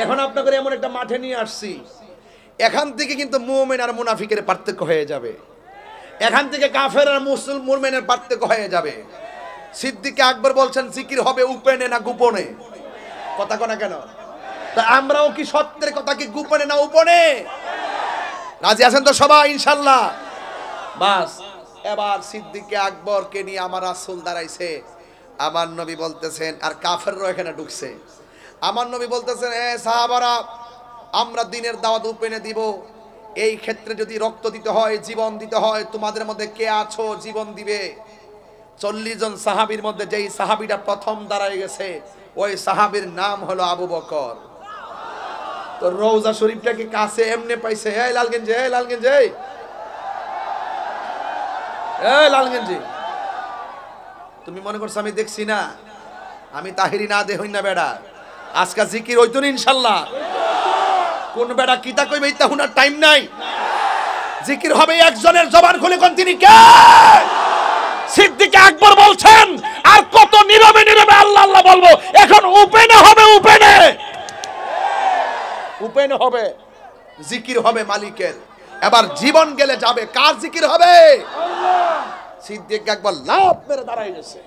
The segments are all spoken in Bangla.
এখন আপনাদের এমন একটা মাঠে নিয়ে আসছি, এখান থেকে কিন্তু মুমিন আর মুনাফিকের পার্থক্য হয়ে যাবে, এখান থেকে কাফের আর মুমিনের পার্থক্য হয়ে যাবে। সিদ্দিক আকবর বলছেন জিকির হবে উপেনে না গোপনে? কথা কোনা কেন? তা আমরাও কি সত্যের কথা কি গোপনে না উপনে? রাজি আছেন তো সবাই ইনশাআল্লাহ? বাস এবার সিদ্দিক আকবরকে নিয়ে আমার রাসূল দাঁড়াইছে, আমার নবী বলতেছেন, আর কাফেররা এখানে ঢুকছে। আমার নবী বলতেছেন, এ সাহাবারা, আমরা দিনের দাওয়াত উপেনে দিব, এই ক্ষেত্রে যদি রক্ত দিতে হয়, জীবন দিতে হয়, তোমাদের মধ্যে কে আছো জীবন দিবে? 40 জন সাহাবীর মধ্যে যেই সাহাবীটা প্রথম দাঁড়ায় গেছে, ওই সাহাবীর নাম হলো আবু বকর। তো রওজা শরীফটাকে কাছে এমনে পাইছে, এই লালগঞ্জ, এই লালগঞ্জ, এই লালগঞ্জি, তুমি মনে করছো আমি দেখছি না? আমি তাহিরি না দেহই না বেড়া, আজকে জিকির হইতো না ইনশাআল্লাহ। কোন বেড়া কিতা কইবে ইতা হুনার টাইম নাই, জিকির হবে একজনের। জবান খুলে কোন তিনি কে? সিদ্দিক আকবর বলছেন, আর কত নীরবে নীরবে আল্লাহ আল্লাহ বলবো, এখন উপেনে হবে, উপেনে উপেনে হবে, জিকির হবে মালিকের। এবার জীবন গেলে যাবে, কার জিকির হবে? সিদ্দিক আকবর লাফ মেরে দাঁড়ায় গেছে,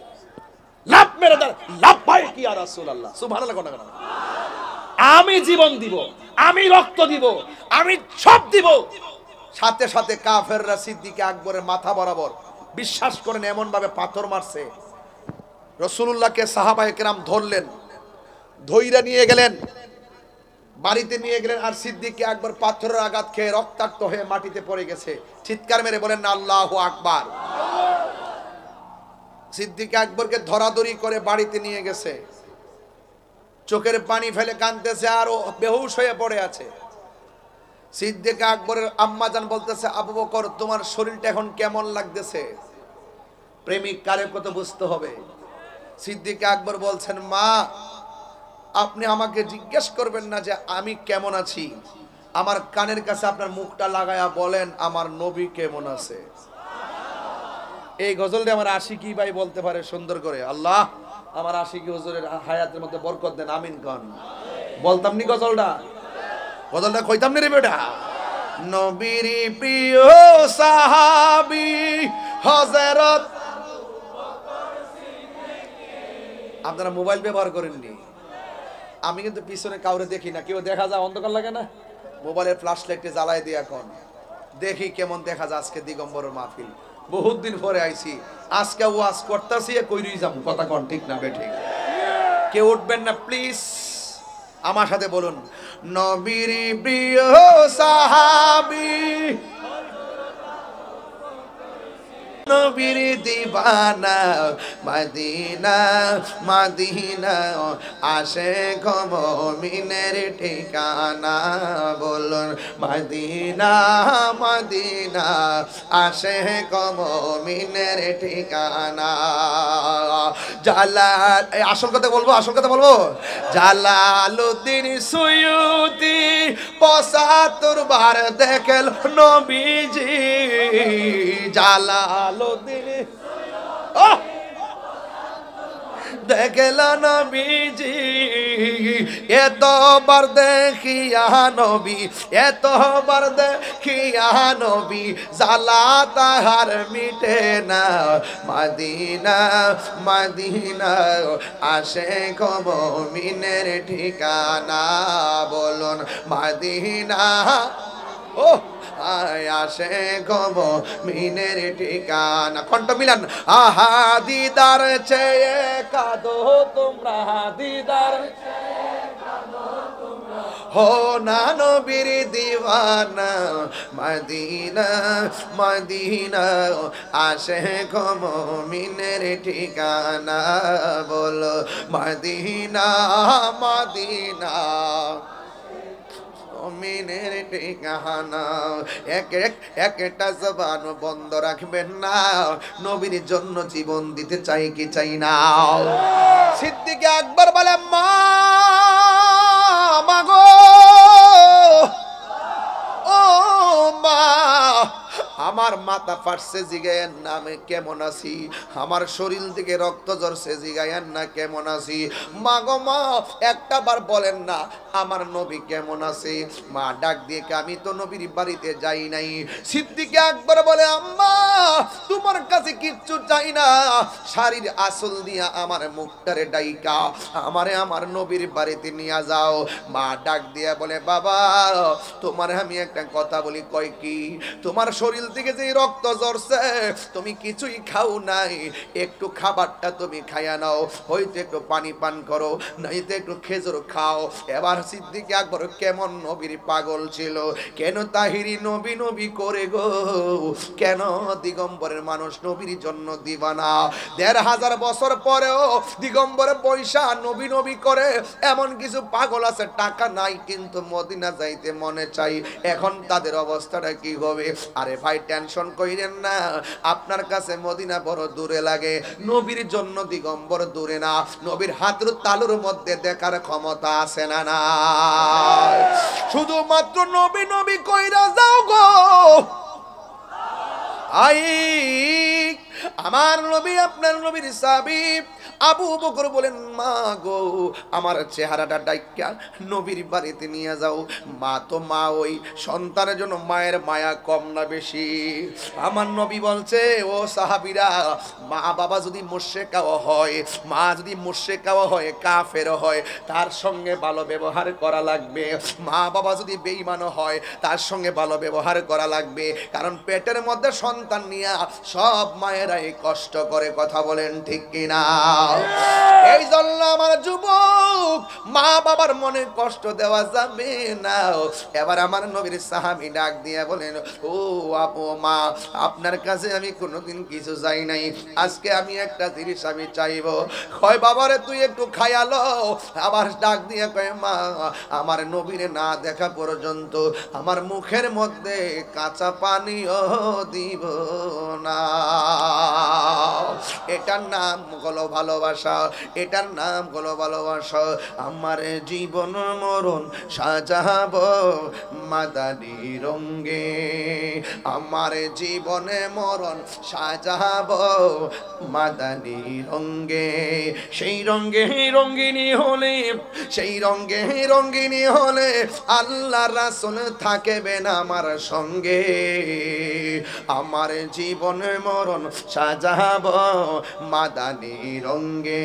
লাফ মেরে দাঁড়ায়, লাফ ভাই কি আর রাসূলুল্লাহ, সুবহানাল্লাহ। কোন না, আমি জীবন দিব, আমি রক্ত দিব, আমি সব দিব। সাথে সাথে কাফেররা সিদ্দিক আকবরের মাথা বরাবর, বিশ্বাস করেন এমন ভাবে পাথর মারছে, রাসূলুল্লাহকে সাহাবায়ে কেরাম ধরলেন, ধইরা নিয়ে গেলেন, বাড়িতে নিয়ে গেলেন। আর সিদ্দিক আকবর পাথরের আঘাত খেয়ে রক্তাক্ত হয়ে মাটিতে পড়ে গেছে। চিৎকার মেরে বলেন না আল্লাহু আকবার। সিদ্দিক আকবরকে ধরাধরি করে বাড়িতে নিয়ে গেছে, চোখের পানি ফেলে কাঁদতেছে, আর ও বেহুশ হয়ে পড়ে আছে। সিদ্দিক আকবরের আম্মা জান বলতেছে, আবু বকর তোমার শরীরটা এখন কেমন লাগতেছে? প্রেমিক কারে কত বুঝতে হবে। সিদ্দিক আকবর বলছেন, মা আপনি আমাকে জিজ্ঞেস করবেন না যে আমি কেমন আছি, আমার কানের কাছে আপনার মুখটা লাগায়া বলেন আমার নবী কেমন আছে। এই গজলটা আমার আশিকি ভাই বলতে পারে সুন্দর করে, আল্লাহ আমার আশিকি হুজুরের হায়াতের মধ্যে বরকত দেন, আমিন কন। বলতাম নি গজলটা, গজলটা কইতাম নি রে বেটা। নবীর প্রিয় সাহাবী হযরত, আপনারা মোবাইল ব্যবহার করেননি, আমি কিন্তু পিছনে কাউরে দেখি না, কেউ দেখা যায় অন্ধকার লাগে না, মোবাইলের ফ্ল্যাশ লাইটে জ্বালায় দিয়ে এখন দেখি কেমন দেখা যায়। আজকে দিগম্বর মাহফিল, বহুত দিন পরে আইছি, আজকে ওয়াজ করতেছি, কইরই যাব, কথা কোন ঠিক না বে ঠিক? কেউ উঠবেন না প্লিজ, আমার সাথে বলুন, নবীর প্রিয় সাহাবী নবীর দিবানা, মদিনা মদিনা আশিক মুমিনের ঠিকানা, বলুন মদিনা মদিনা আশিক মুমিনের ঠিকানা। জালাল, আসল কথা বলবো, আসল কথা বলবো, জালালউদ্দিন সুয়ুতি ৭৫ বার দেখল নবীজি, জালালউদ্দিন দেখল নবীজি, এতবার দেখিয়া নবী, এতবার দেখিয়া নবী, জ্বালা তাহার মিটে না, মদিনা মদিনা আশিক মুমিনের ঠিকানা, বলুন মদিনা ও আশিক মুমিনের ঠিকানা। কণ্ঠ মিলান, আহা দিদার চেয়ে কাঁদো তোমরা, দিদার হো না নবীর দিওয়ানা, মদিনা মদিনা আশিক মুমিনের ঠিকানা, বলো মদিনা মদিনা মুমিনের ঠিকানা। একটা জবান বন্ধ রাখবেন না, নবীর জন্য জীবন দিতে চাই কি চাই না? সিদ্দিক আকবর বলে, মা মাগো, ও মা, আমার মাথা ফাটছে জিগায়েন না আমি কেমন আছি, আমার শরীর থেকে রক্ত ঝরছে জিগায়েন না কেমন আছি। মা গো মা, একটা বার বলেন না আমার নবী কেমন আছে। মা ডাক দিয়ে আমি তো নবীর বাড়িতে যাই নাই। সিদ্দিক আকবর বলে আম্মা তোমার কাছে কিচ্ছু চাই না, শাড়ির আসল দিয়া আমার মুখটারে ডাইকা আমারে আমার নবীর বাড়িতে নিয়ে যাও। মা ডাক দিয়া বলে বাবা তোমার আমি একটা কথা বলি, কয় কি? তোমার শরীর থেকে যে রক্ত ঝরছে তুমি কিছুই খাও নাই, একটু খাবারটা তুমি খাইয়া নাও, হয়তো একটু পানি পান করো, নয়তো একটু খেজুর খাও। এবার সিদ্দিক আকবর কেমন নবীর পাগল ছিল, কেন তাহিরি নবী নবী করে গো, কেন দিগম্বরের মানুষ নবীর জন্য দিবানা। ১৫০০ বছর পরেও দিগম্বরে পয়সা নবী নবী করে। এমন কিছু পাগল আছে টাকা নাই কিন্তু মদিনা যাইতে মনে চাই, এখন তাদের অবস্থাটা কি হবে? আরে ভাই টেনশন কইরেন না, আপনার কাছে মদিনা বড় দূরে লাগে, নবীর জন্য দিগম্বর দূরে না, নবীর হাতের তালুর মধ্যে দেখার ক্ষমতা আছে না না? শুধুমাত্র নবী নবী কইরা যাও গো। আই আমার নবী আপনার নবীর সাহাবী আবু বকর বলেন মা গো আমার চেহারাটা ডাইকা নবীর বাড়িতে নিয়ে যাও। মা তো মা, ওই সন্তানের জন্য মায়ের মায়া কম না বেশি? আমার নবী বলছে ও সাহাবীরা, মা বাবা যদি মুশরিকাও হয়, মা যদি মুশরিকাও হয়, কাফের হয়, তার সঙ্গে ভালো ব্যবহার করা লাগবে। মা বাবা যদি বেঈমানও হয় তার সঙ্গে ভালো ব্যবহার করা লাগবে, কারণ পেটের মধ্যে সন্তান নিয়ে সব মায়েরাই কষ্ট করে। কথা বলেন ঠিক কিনা? এই জন্য আমার যুবক মা বাবার মনে কষ্ট দেওয়া যাবে না। এবার আমার নবীর সাহাবী ডাক দিয়ে বলেন ও আপু মা, আপনার কাছে আমি কোনোদিন কিছু চাই নাই, আজকে আমি একটা জিনিস আমি চাইবো। কয় বাবারে তুই একটু খায়ালো। আবার ডাক দিয়ে কয় মা আমার নবীরে না দেখা পর্যন্ত আমার মুখের মধ্যে কাঁচা পানিও দিব না। এটার নাম হলো ভালোবাসা, এটার নাম হলো ভালোবাসা। আমার জীবন মরণ সাজাবো মাদানী রঙে, আমার জীবনে মরণ সাজাবো মাদানী রঙে। সেই রঙে রঙ্গিনী হলে, সেই রঙে রঙ্গিনী হলে আল্লাহ রাসূল থাকবেন আমার সঙ্গে। আমার জীবনে মরণ সাজাবো মাদানী রঙে,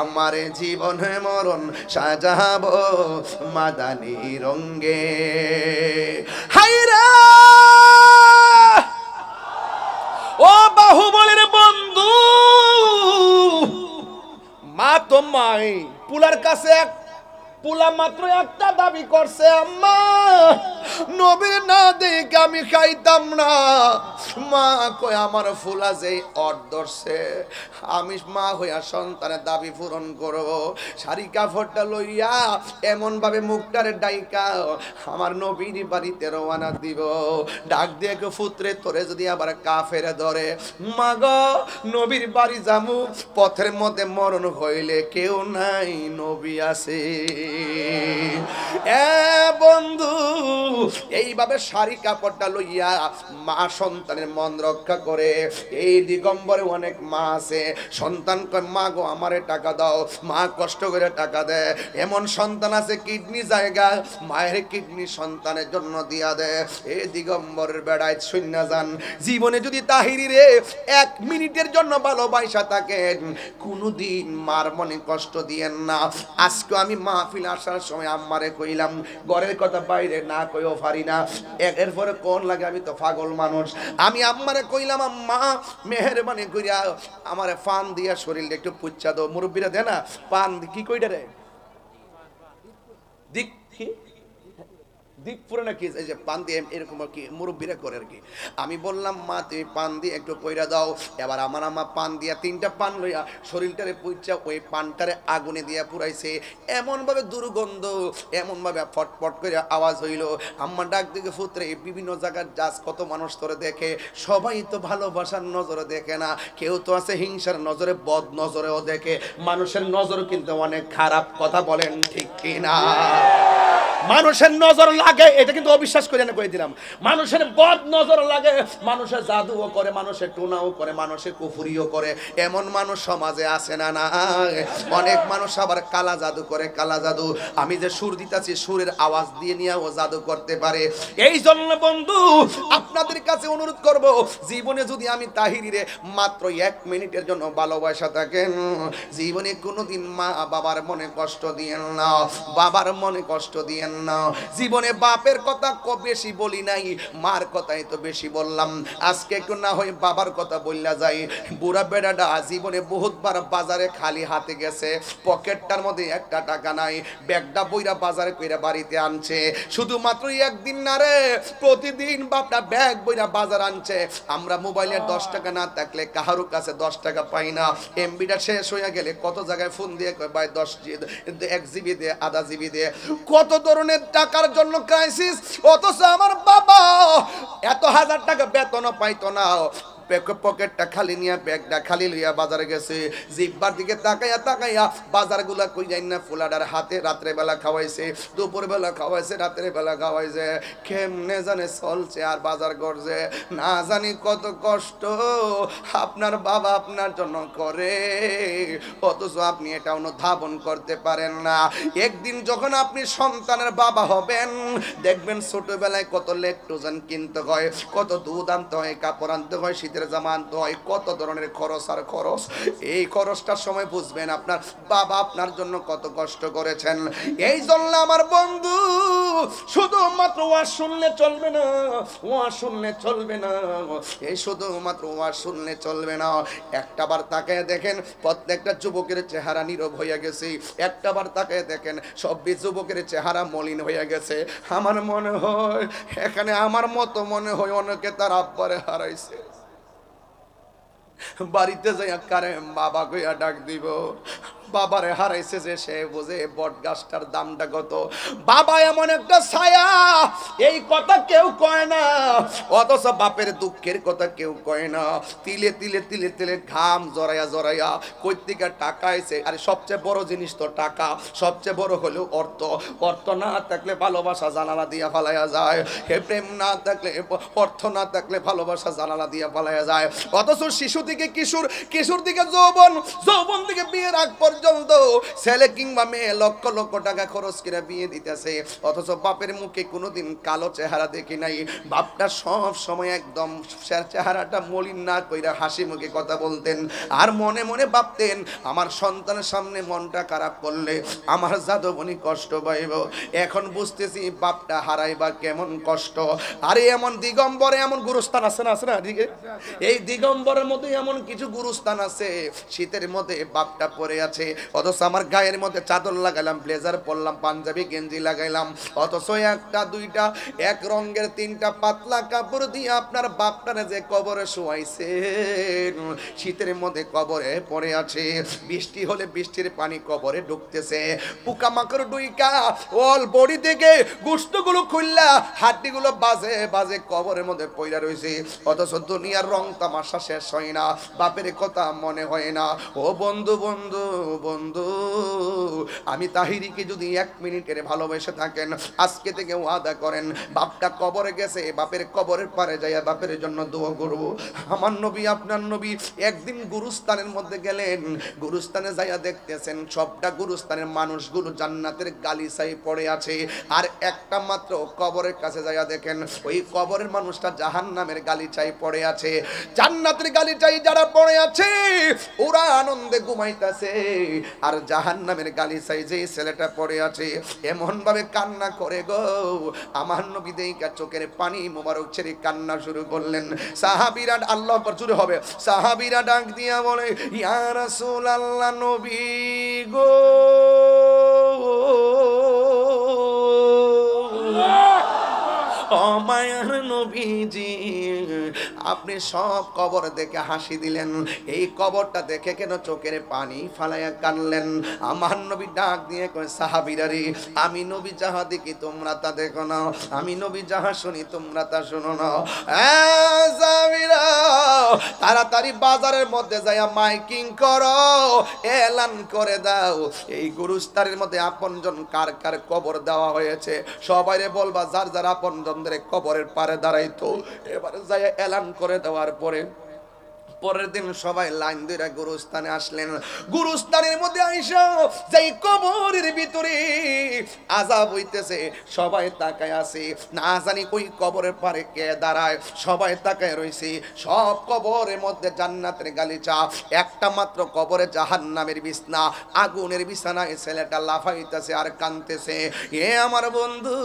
আমার জীবনে মরণ সাজাবো মাদানী রঙে। হায়রা ও বাহুবলের বন্ধু, মা তো মাই, পুলার কাছে এক পুলা মাত্র একটা দাবি করছে আম্মা নবীর না দেখে আমি খাইতাম না। মা কই আমার ফুলা যেই অট ধরছে, আমি মা হইয়া সন্তানের দাবি পূরণ করব। শাড়ি কাপড়টা লইয়া এমন ভাবে মুখটারে ডাইকা আমার নবীর বাড়িতে রওনা দিব। ডাক দিয়ে পুত্রে তোরে যদি আবার কাফের ধরে, মা গো নবীর বাড়ি যামু, পথের মধ্যে মরণ হইলে কেউ নাই, নবী আছে। এ বন্ধু এইভাবে শাড়ি কাপড়টা লইয়া মা সন্তানের মন রক্ষা করে। এই দিগম্বরে অনেক মা আছে, সন্তান কয় মা গো আমারে টাকা দাও, মা কষ্ট করে টাকা দেয়। এমন সন্তান আছে কিডনি জায়গা, মায়ের কিডনি সন্তানের জন্য দিয়া দেয়। এই দিগম্বরের বেড়ায় শূন্য যান, জীবনে যদি তাহিরি রে 1 মিনিটের জন্য ভালোবাসা থাকেন, কোনোদিন মার মনে কষ্ট দিয়েন না। আজকে আমি মাহফিল আসার সময় আম্মারে কইলাম, ঘরের কথা বাইরে না কইও পারি না, এরপরে কোন লাগে, আমি তো পাগল মানুষ। আমি আম্মারে কইলাম আম্মা মেহেরবানি কইরা আমারে পান দিয়া শরীরটা একটু পুচ্ছা দাও। মুরব্বীরা দে না পান, কি কইটা রে দিক কি দিক পুরো নাকি এই যে পান দিয়ে এরকম আর কি মুরব্বীরা করে আর কি। আমি বললাম মা তুমি পান দিয়ে একটু কইরা দাও। এবার আমার আম্মা পান দিয়া 3টা পান লইয়া শরীরটারে পুইচা ওই পানটারে আগুনে দিয়া পুরাইছে। এমনভাবে দুর্গন্ধ, এমনভাবে ফটফট করে আওয়াজ হইল। আম্মা ডাক দিকে পুত্রে বিভিন্ন জায়গার জাজ কত মানুষ তোরে দেখে, সবাই তো ভালোবাসার নজরে দেখে না, কেউ তো আছে হিংসার নজরে, বদ নজরেও দেখে। মানুষের নজর কিন্তু অনেক খারাপ, কথা বলেন ঠিক কিনা? মানুষের নজর লাগে, এটা কিন্তু অবিশ্বাস করে না, কয়ে দিলাম। মানুষের বদ নজর লাগে, মানুষের জাদুও করে, মানুষের টোনাও করে, মানুষের কুফুরিও করে। এমন মানুষ সমাজে আছে না? না, অনেক মানুষ আবার কালা জাদু করে, কালা জাদু। আমি যে সুর দিতেছি, সুরের আওয়াজ দিয়ে নিয়েও জাদু করতে পারে। এই জন্য বন্ধু আপনাদের কাছে অনুরোধ করব, জীবনে যদি আমি তাহিরিরে মাত্র 1 মিনিটের জন্য ভালোবাসা থাকেন, জীবনে কোনোদিন মা বাবার মনে কষ্ট দিয়েন না, বাবার মনে কষ্ট দিয়েন না। জীবনে বাপের কথা বেশি বলি নাই, মার কথাই তো বেশি বললাম। আজকে একটু না হয় বাবার কথা বললা যাই। বুড়া বেড়াটা জীবনে বহুতবার বাজারে খালি হাতে গেছে, পকেটটার মধ্যে একটা টাকা নাই, ব্যাগটা বইরা বাজারে কইরা বাড়িতে আনছে। শুধুমাত্র একদিন না রে, প্রতিদিন বাপটা ব্যাগ বইরা বাজার আনছে। আমরা মোবাইলের 10 টাকা না থাকলে কাহারো কাছে 10 টাকা পাই না। এমবিটা শেষ হয়ে গেলে কত জায়গায় ফোন দিয়ে কয় ভাই 1 জিবি দে, আধা জিবি দে, কত ধরনের টাকার জন্য ক্রাইসিস। অথচ আমার বাবা এত 1000 টাকা বেতনও পাইতো না, পকেটটা খালি নিয়ে ব্যাগটা খালি লইয়া বাজারে গেছে। জিব্বার দিকে তাকাইয়া তাকাইয়া বাজারগুলা কই যাই না ফুলাডার হাতে রাত্রে বেলা খাওয়াইছে, দুপুর বেলা খাওয়াইছে, রাত্রে বেলা খাওয়াইছে। কেমনে জানে চলছে আর বাজার করছে, না জানি কত কষ্ট আপনার বাবা আপনার জন্য করে, অথচ আপনি এটা অনুধাবন করতে পারেন না। একদিন যখন আপনি সন্তানের বাবা হবেন, দেখবেন ছোটবেলায় কত লেকটোজেন কিনতে হয়, কত দুধ আনতে হয়, কাপড় আনতে হয়, শীতের জামা আনতে হয়, কত ধরনের খরচ আর খরচ। এই খরচটার সময় বুঝবেন আপনার বাবা আপনার জন্য কত কষ্ট করেছেন। এই জন্য আমার বন্ধু শুধুমাত্র ওয়াজ শুনলে চলবে না, ওয়াজ শুনলে চলবে না, এই শুধুমাত্র ওয়াজ শুনলে চলবে না। একটাবার তাকায় দেখেন প্রত্যেকটা যুবকের চেহারা নীরব হয়ে গেছে, একটাবার তাকায় দেখেন সব যুবকের চেহারা মলিন হয়ে গেছে। আমার মনে হয় এখানে আমার মতো মনে হয় অনেকে তার আব্বারে হারাইছে। বাড়িতে যাইয়া কারে বাবা কইয়া ডাক দিব, বাবারে হারাইছে যে সে বোঝে বট গাছটার দামটা কত। বাবা এমন একটা ছায়া, এই কথা কেউ কয় না, অথচ বাপের দুঃখের কথা কেউ কয় না। তিলে তিলে তিলে তিলে ঘাম জড়াইয়া জড়াইয়া কই থেকে টাকা আইছে। আর সবচেয়ে বড় জিনিস তো টাকা, সবচেয়ে বড় হলো অর্থ। অর্থ না থাকলে ভালোবাসা জানালা দিয়া ফালাইয়া যায়, হে প্রেম না থাকলে, অর্থ না থাকলে ভালোবাসা জানালা দিয়া ফালাইয়া যায়। অথচ শিশু থেকে কিশোর, কিশোর থেকে যৌবন, যৌবন থেকে বিয়ের আগ পর্যন্ত ছেলে কিংবা মেয়ে লক্ষ লক্ষ টাকা খরচ করে বিয়ে দিতেছে, অথচ বাপের মুখে কোনোদিন কালো চেহারা দেখি নাই। বাপটা সব সময় একদম চেহারাটা মলিন না কইরা হাসি মুখে কথা বলতেন, আর মনে মনে ভাবতেন আমার সন্তানের সামনে মনটা খারাপ করলে আমার জাদুবনি কষ্ট পাইব। এখন বুঝতেছি বাপটা হারাইবা কেমন কষ্ট। আরে এমন দিগম্বরে এমন গুরুস্থান আছে না, আছে না? এই দিগম্বরের মধ্যে এমন কিছু গুরুস্থান আছে, শীতের মধ্যে বাপটা পরে আছে, অথচ আমার গায়ের মধ্যে চাদর লাগাইলাম, ব্লেজার পরলাম, পাঞ্জাবি গেঞ্জি লাগাইলাম, অথচ একটা দুইটা এক রঙের 3টা পাতলা কাপড় দিয়ে আপনার বাপটারে যে কবরে শোয়াইছে, শীতের মধ্যে কবরে পড়ে আছে। বৃষ্টি হলে বৃষ্টির পানি কবরে ঢুকতেছে, পোকামাকড় ডুইকা অল বডি থেকে গোশতগুলো খুললা হাড্ডিগুলো বাজে বাজে কবরের মধ্যে পইরা রইছে। অথচ দুনিয়ার রং তামাশা শেষ হয় না, বাপের কথা মনে হয় না। ও বন্ধু বন্ধু বন্ধু, আমি তাহিরিকে যদি 1 মিনিটের ভালোবেসে থাকেন, আজকে থেকে ওয়াদা করেন বাপটা কবরে গেছে, বাপের কবরের পারে যাইয়া বাপের জন্য দোয়া করব। আমার নবী আপনার নবী একদিন গুরুস্থানের মধ্যে গেলেন, গুরুস্থানে যাইয়া দেখতেছেন সবটা গুরুস্থানের মানুষগুলো জান্নাতের গালিচায় পড়ে আছে, আর একটা মাত্র কবরের কাছে যাইয়া দেখেন ওই কবরের মানুষটা জাহান্নামের গালিচায় পড়ে আছে। জান্নাতের গালিচায় যারা পড়ে আছে ওরা আনন্দে ঘুমাইতেছে, আর জাহান্নামের গালিচায় যে ছেলেটা পড়ে আছে এমন ভাবে কান্না করে গো, আমার নবী দেইকা চোখের পানি মোবারক ছেড়ে কান্না শুরু করলেন। সাহাবীরা আল্লাহু আকবার জোরে হবে, সাহাবীরা ডাক দিয়া বলে ইয়া রাসূলুল্লাহ, নবী গো, ও মায়ার নবীজি আপনি সব কবর দেখে হাসি দিলেন, এই কবরটা দেখে কেন চোখের পানি ফালাইয়া কানলেন? আমার নবী ডাক দিয়ে কয় সাহাবীরা রে, আমি নবী যাহা দেখি তোমরা তা দেখো না, আমি নবী যাহা শুনি তোমরা তা শোনো না। সাহাবীরা তাড়াতাড়ি বাজারের মধ্যে যাইয়া মাইকিং করো, এলান করে দাও এই গুরুস্তারের মধ্যে আপনজন কার কার কবর দেওয়া হয়েছে, সবাইরে বলবা যার যার আপনজনদের কবরের পারে দাঁড়াইতো। এবারে যাইয়া এলান করে দেওয়ার পরে পরের দিন সবাই লাইন ধরে গুরুস্থানে আসলেন। গুরুস্থানের মধ্যে আইসা যেই কবরের ভিতরে আযাব হইতেছে, সবাই তাকায় আছে, না জানি কই কবরের পারে কে দাঁড়ায়, সবাই তাকায় রইছে। সব কবরের মধ্যে জান্নাতের গালিচা, একটা মাত্র কবরে জাহান্নামের বিছনা, আগুনের বিছানায় ছেলেটা লাফাইতেছে আর কাঁদতেছে। এ আমার বন্ধু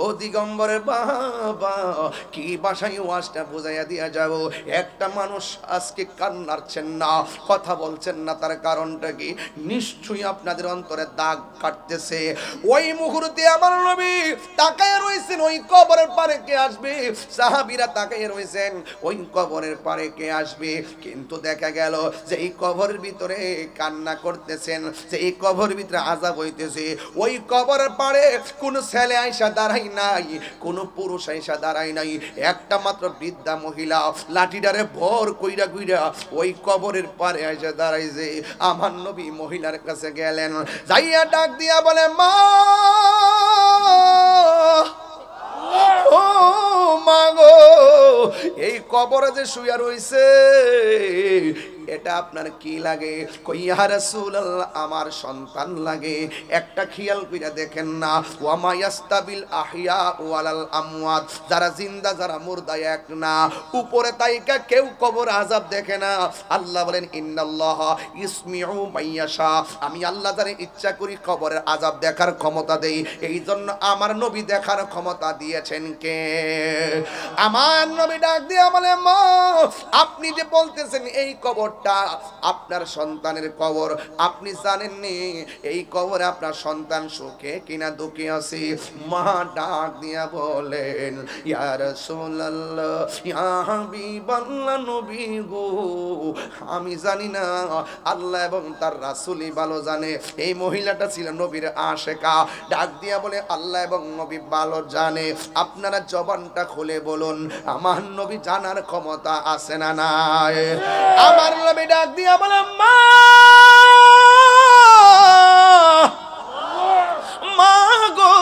ও দিগম্বরের বাবা, কি ভাষায় ওয়াজটা বুঝাইয়া দিয়া যাবো? একটা মানুষ আজকে কান্নারছেন না, কথা বলছেন না, তার কারণটা কি? নিশ্চয়ই আপনাদের অন্তরে দাগ কাটতেছে। ওই মুহূর্তে আমার নবী তাকায় রইছেন ওই কবরের পারে কে আসবে, সাহাবীরা তাকায় রইছেন ওই কবরের পারে কে আসবে। কিন্তু দেখা গেল যে এই কবরের ভিতরে কান্না করতেছেন, যে এই কবরের ভিতরে আযাব হইতেছে, ওই কবরের পারে কোন ছেলে আইসা দাঁড়াই নাই, কোন পুরুষ আইসা দাঁড়াই নাই, একটা মাত্র বৃদ্ধা মহিলা লাঠিটারে ভর কইরা ওই কবরের পারে এসে দাঁড়াইছে। আমার নবী মহিলার কাছে গেলেন, যাইয়া ডাক দিয়া বলে মা, ও মা গো, এই কবরে যে শুয়া রইছে এটা আপনার কি লাগে? কই ইয়া রাসূলুল্লাহ আমার সন্তান লাগে। একটা খেয়াল কইরা দেখেন না, ওয়া মা ইয়াস্তাবিল আহইয়া ওয়ালাল আমওয়াত, যারা জিন্দা যারা মুর্দা এক না, উপরে তাইকা কেউ কবর আযাব দেখে না। আল্লাহ বলেন ইন্নাল্লাহা ইসমিউ মাইয়াশা, আমি আল্লাহ যারে ইচ্ছা করি কবরের আযাব দেখার ক্ষমতা দেই, এই জন্য আমার নবী দেখার ক্ষমতা দিয়েছেন কে? আমার নবী ডাক দিয়ে বলে মা, আপনি যে বলতেছেন এই কবর আপনার সন্তানের কবর, আপনি জানেননি এই কবরে আপনার সন্তান সুখে কিনা দুঃখে আছে? মা ডাক দিয়া বলেন ইয়া রাসূলুল্লাহ ইয়া হাবিবাল্লাহ নবী গো, আমি জানি না, আল্লাহ এবং তার রাসূলই ভালো জানে। এই মহিলাটা ছিল নবীর আশেকা, ডাক দিয়া বলে আল্লাহ এবং নবী ভালো জানে, আপনারা জবানটা খুলে বলুন আমার নবী জানার ক্ষমতা আছে না নাই? আমার নবী ডাক দিয়া বলে মা, মা গো,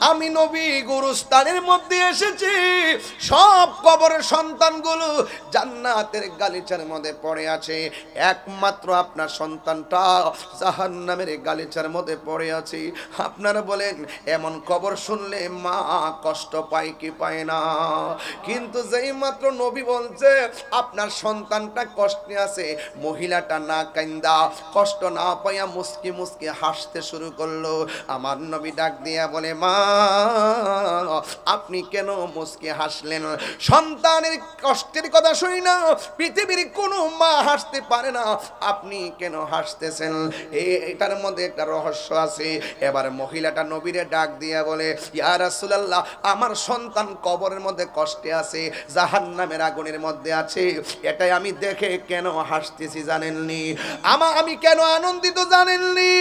আমি নবী গুরুস্থানের মধ্যে এসেছি, সব কবরের সন্তানগুলো জান্নাতের গালিচার মধ্যে পড়ে আছে, একমাত্র আপনার সন্তানটা জাহান্নামের গালিচার মধ্যে পড়ে আছে। আপনারা বলেন এমন কবর শুনলে মা কষ্ট পায় কি পায় না? কিন্তু যেই মাত্র নবী বলছে আপনার সন্তানটা কষ্টে আছে, মহিলাটা না কান্দা কষ্ট না পাইয়া মুস্কি মুস্কি হাসতে শুরু করলো। আমার নবী ডাক দিয়া বলে মা, আপনি কেন মুস্কি হাসলেন? সন্তানের কষ্টের কথা শুনি না পৃথিবীর কোনো মা হাসতে পারে না, আপনি কেন হাসতেছেন? এটার মধ্যে একটা রহস্য আছে। এবার মহিলাটা নবীরে ডাক দিয়া বলে ইয়া রাসূলুল্লাহ, আমার সন্তান কবরের মধ্যে কষ্টে আছে, জাহান্নামের আগুনের মধ্যে আছে, এটাই আমি দেখে কেন হাসতেছি জানেননি? আমি কেন আনন্দিত জানেননি?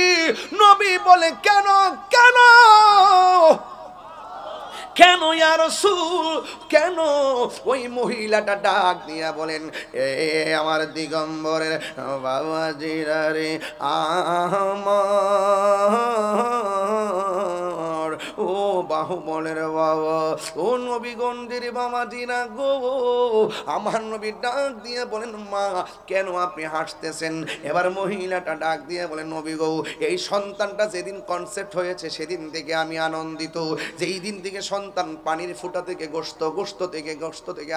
নবী বলে কেন কেন কেন ইয়া রাসূল কেন? ওই মহিলাটা ডাক দিয়া বলেন এ আমার দিগম্বরের বাবাজিরা রে, আমার ও বাহুবলের বাবা, ও নবীগঞ্জের বাবাজিরা গো, আমার নবী ডাক দিয়ে বলেন মা কেন আপনি হাসতেছেন? এবার মহিলাটা ডাক দিয়ে বলেন নবী গো, এই সন্তানটা যেদিন কনসেপ্ট হয়েছে সেদিন থেকে আমি আনন্দিত, যেই দিন থেকে সন্তান পানির ফুটা থেকে গোশত, গোশত থেকে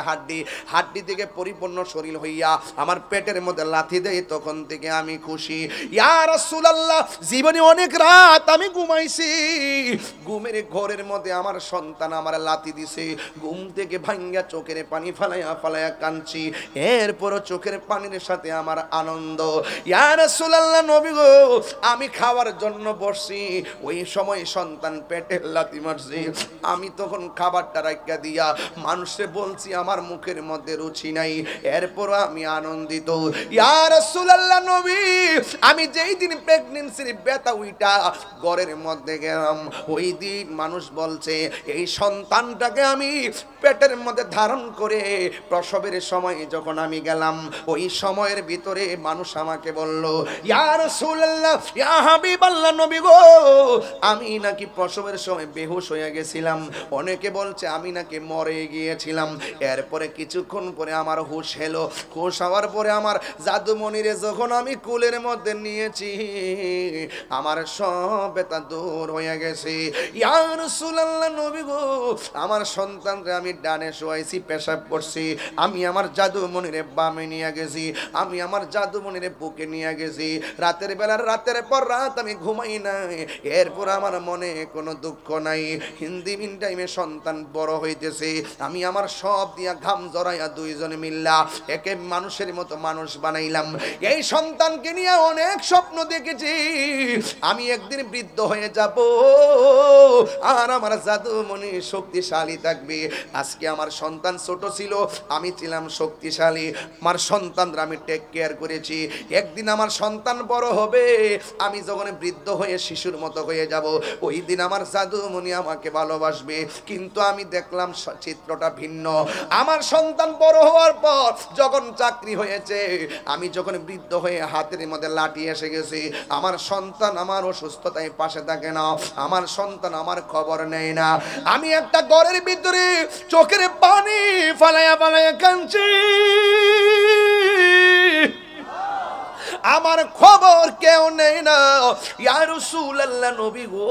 হাড্ডি, হাড্ডি থেকে পরিপূর্ণ শরীর হইয়া আমার পেটের মধ্যে লাথি দেয়, তখন থেকে আমি খুশি। ইয়া রাসূলুল্লাহ, জীবনে অনেক রাত আমি ঘুমাইছি, ঘুমে ঘুমের ঘরের মধ্যে আমার সন্তান আমার লাথি দিছে, ঘুম থেকে ভাঙ্গা চোখের পানি ফালাইয়া ফালাইয়া কাঁদছি, এরপরও চোখের পানির সাথে আমার আনন্দ। ইয়া রাসূলুল্লাহ নবী গো, আমি খাওয়ার জন্য বসছি, ওই সময় সন্তান পেটে লাথি মারছে, আমি তখন খাবারটা রাখা দিয়া মানুষে বলছি আমার মুখের মধ্যে রুচি নাই, এরপরও আমি আনন্দিত। ইয়া রাসূলুল্লাহ নবী, আমি যেই দিন প্রেগন্যান্সির ব্যথা উইটা ঘরের মধ্যে গেলাম, ওই দিন মানুষ বলছে এই সন্তানটাকে আমি পেটের মধ্যে ধারণ করে প্রসবের সময় যখন আমি গেলাম, ওই সময়ের ভিতরে মানুষ আমাকে বলল, ইয়া রাসূলুল্লাহ, ইয়া হাবিবাল্লাহ নবী গো, আমি নাকি প্রসবের সময় বেহুশ হয়ে গেছিলাম, অনেকে বলছে আমি নাকি মরে গিয়েছিলাম। এরপরে কিছুক্ষণ পরে আমার হুঁশ এলো, হুঁশ হওয়ার পরে আমার জাদুমণিরে যখন আমি কুলের মধ্যে নিয়েছি, আমার সব ব্যথা দূর হয়ে গেছে। ইয়া রাসূলুল্লাহ নবী গো, আমার সন্তানকে আমি ডানে শোয়াইছি, পেশাব করছি, আমি আমার জাদুমণিরে বামে নিয়ে গেছি, আমি আমার জাদুমণিরে বুকে নিয়ে গেছি, রাতের বেলার রাতের পর রাত আমি ঘুমাই নাই, এরপর আমার মনে কোনো দুঃখ নাই। হিন্দি মিন টাইমে সন্তান বড় হইতেছে, আমি আমার সব দিয়া ঘাম জড়াইয়া দুইজনে মিল্লা একে মানুষের মতো মানুষ বানাইলাম। এই সন্তানকে নিয়ে অনেক স্বপ্ন দেখেছি, আমি একদিন বৃদ্ধ হয়ে যাব আর আমার জাদুমণি শক্তিশালী থাকবে। আজকে আমার সন্তান ছোট ছিল, আমি ছিলাম শক্তিশালী, আমার সন্তানরা আমি টেক কেয়ার করেছি, একদিন আমার সন্তান বড় হবে, আমি যখন বৃদ্ধ হয়ে শিশুর মতো হয়ে যাব, ওই দিন আমার জাদুমণি আমাকে ভালোবাসবে। কিন্তু আমি দেখলাম চিত্রটা ভিন্ন। আমার সন্তান বড় হওয়ার পর যখন চাকরি হয়েছে, আমি যখন বৃদ্ধ হয়ে হাতের মধ্যে লাঠি এসে গেছি, আমার সন্তান আমার অসুস্থতায় পাশে থাকে না, আমার সন্তান আমার খবর নেয় না। আমি একটা ঘরের ভিতরে চোখের পানি ফালাইয়া ফালাইয়া কাঁদছি, আমার খবর কেউ নেই না। ইয়া রাসূলুল্লাহ নবী গো,